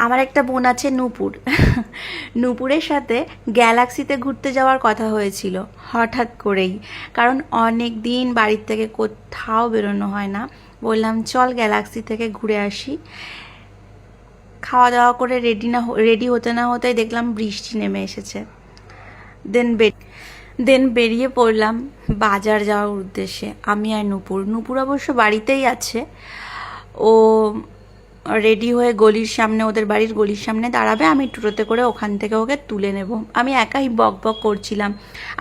আমার একটা বোন আছে নূপুর। নূপুরের সাথে গ্যালাক্সিতে ঘুরতে যাওয়ার কথা হয়েছিল হঠাৎ করেই, কারণ অনেক দিন বাড়ির থেকে কোথাও বেরোনো হয় না। বললাম চল গ্যালাক্সি থেকে ঘুরে আসি। খাওয়া দাওয়া করে রেডি হতে না হতেই দেখলাম বৃষ্টি নেমে এসেছে। দেন বেরিয়ে পড়লাম বাজার যাওয়ার উদ্দেশ্যে, আমি আর নূপুর। নূপুর অবশ্য বাড়িতেই আছে, ও রেডি হয়ে গলির সামনে, ওদের বাড়ির গলির সামনে দাঁড়াবে, আমি টোটোতে করে ওখান থেকে ওকে তুলে নেব। আমি একাই বক বক করছিলাম,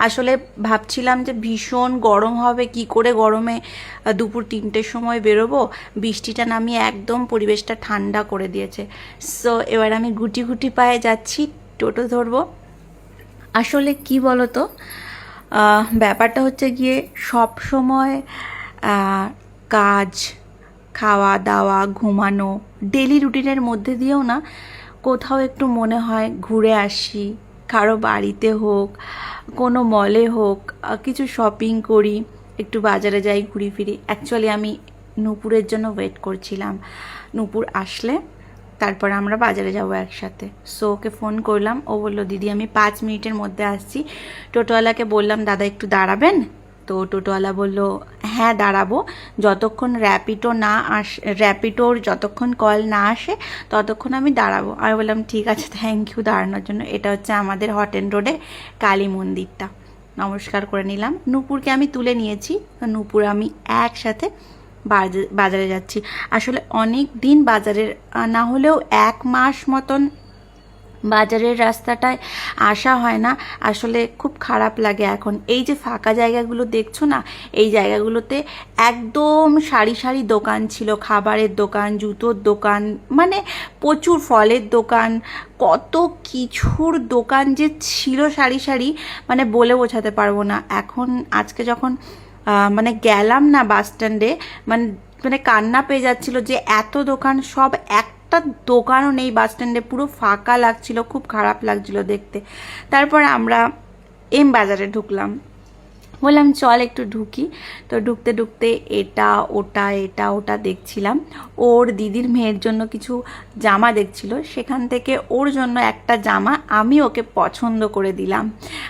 আসলে ভাবছিলাম যে ভীষণ গরম হবে, কি করে গরমে দুপুর 3টের সময় বেরোবো। বৃষ্টিটা নামিয়ে একদম পরিবেশটা ঠান্ডা করে দিয়েছে। সো এবার আমি গুটি গুটি পায়ে যাচ্ছি, টোটো ধরবো। আসলে কি বলতো, ব্যাপারটা হচ্ছে গিয়ে সব সময় কাজ, খাওয়া দাওয়া, ঘুমানো, ডেলি রুটিনের মধ্যে দিয়েও না কোথাও একটু মনে হয় ঘুরে আসি, কারো বাড়িতে হোক, কোনো মলে হোক, কিছু শপিং করি, একটু বাজারে যাই, ঘুরি ফিরি। অ্যাকচুয়ালি আমি নূপুরের জন্য ওয়েট করছিলাম, নূপুর আসলে তারপর আমরা বাজারে যাব একসাথে। সো ওকে ফোন করলাম, ও বললো দিদি আমি 5 মিনিটের মধ্যে আসছি। টোটোওয়ালাকে বললাম দাদা একটু দাঁড়াবেন, তো টোটোওয়ালা বললো হ্যাঁ দাঁড়াবো, যতক্ষণ র্যাপিডোর যতক্ষণ কল না আসে ততক্ষণ আমি দাঁড়াবো। আমি বললাম ঠিক আছে, থ্যাংক ইউ দাঁড়ানোর জন্য। এটা হচ্ছে আমাদের হটেন রোডে কালী মন্দিরটা। নমস্কার করে নিলাম, নূপুরকে আমি তুলে নিয়েছি, নূপুর আমি একসাথে বাজারে যাচ্ছি। আসলে অনেক দিন বাজারের না হলেও 1 মাস মতন বাজারের রাস্তাটায় আসা হয় না। আসলে খুব খারাপ লাগে এখন। এই যে ফাঁকা জায়গাগুলো দেখছো না, এই জায়গাগুলোতে একদম সারি সারি দোকান ছিল, খাবারের দোকান, জুতোর দোকান, মানে প্রচুর ফলের দোকান, কত কিছুর দোকান যে ছিল সারি সারি, মানে বলে বোঝাতে পারবো না। এখন আজকে যখন মানে গেলাম না বাস স্ট্যান্ডে, মানে মানে কান্না পেয়ে যাচ্ছিল যে এত দোকান, সব একটা দোকানও নেই বাস স্ট্যান্ডে, পুরো ফাঁকা লাগছিল, খুব খারাপ লাগছিল দেখতে। তারপর আমরা এম বাজারে ঢুকলাম, বললাম চল একটু ঢুকি। তো ঢুকতে ঢুকতে এটা ওটা দেখছিলাম। ওর দিদির মেয়ের জন্য কিছু জামা দেখছিল, সেখান থেকে ওর জন্য একটা জামা আমি ওকে পছন্দ করে দিলাম।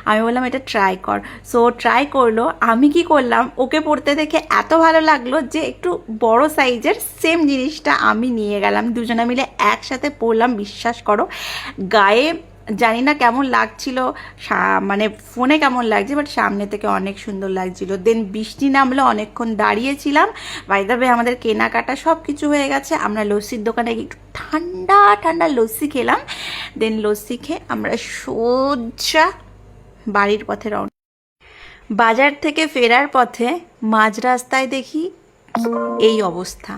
আমি বললাম এটা ট্রাই কর। সো ট্রাই করলো। আমি কি করলাম, ওকে পরতে দেখে এত ভালো লাগলো যে একটু বড় সাইজের সেম জিনিসটা আমি নিয়ে গেলাম, দুজনে মিলে একসাথে পরলাম। বিশ্বাস করো গায়ে জানি না কেমন লাগছিল, মানে ফোনে কেমন লাগছে, বাট সামনে থেকে অনেক সুন্দর লাগছিল। দেন বৃষ্টি নামলো, অনেকক্ষণ দাঁড়িয়েছিলাম। বাই দ্য ওয়ে আমাদের কেনাকাটা সব কিছু হয়ে গেছে। আমরা লস্যির দোকানে একটু ঠান্ডা ঠান্ডা লস্যি খেলাম। দেন লস্যি খেয়ে আমরা সোজা বাড়ির পথে রওনা। বাজার থেকে ফেরার পথে মাঝ রাস্তায় দেখি এই অবস্থা।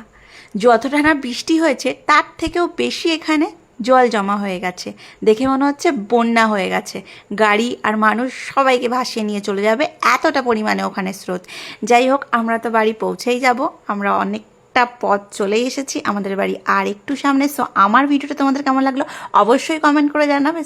যতটা না বৃষ্টি হয়েছে তার থেকেও বেশি এখানে জল জমা হয়ে গেছে। দেখে মনে হচ্ছে বন্যা হয়ে গেছে, গাড়ি আর মানুষ সবাইকে ভাসিয়ে নিয়ে চলে যাবে, এতটা পরিমাণে ওখানে স্রোত। যাই হোক, আমরা তো বাড়ি পৌঁছেই যাব, আমরা অনেকটা পথ চলেই এসেছি, আমাদের বাড়ি আর একটু সামনে। সো আমার ভিডিওটা তোমাদের কেমন লাগলো অবশ্যই কমেন্ট করে জানাবে।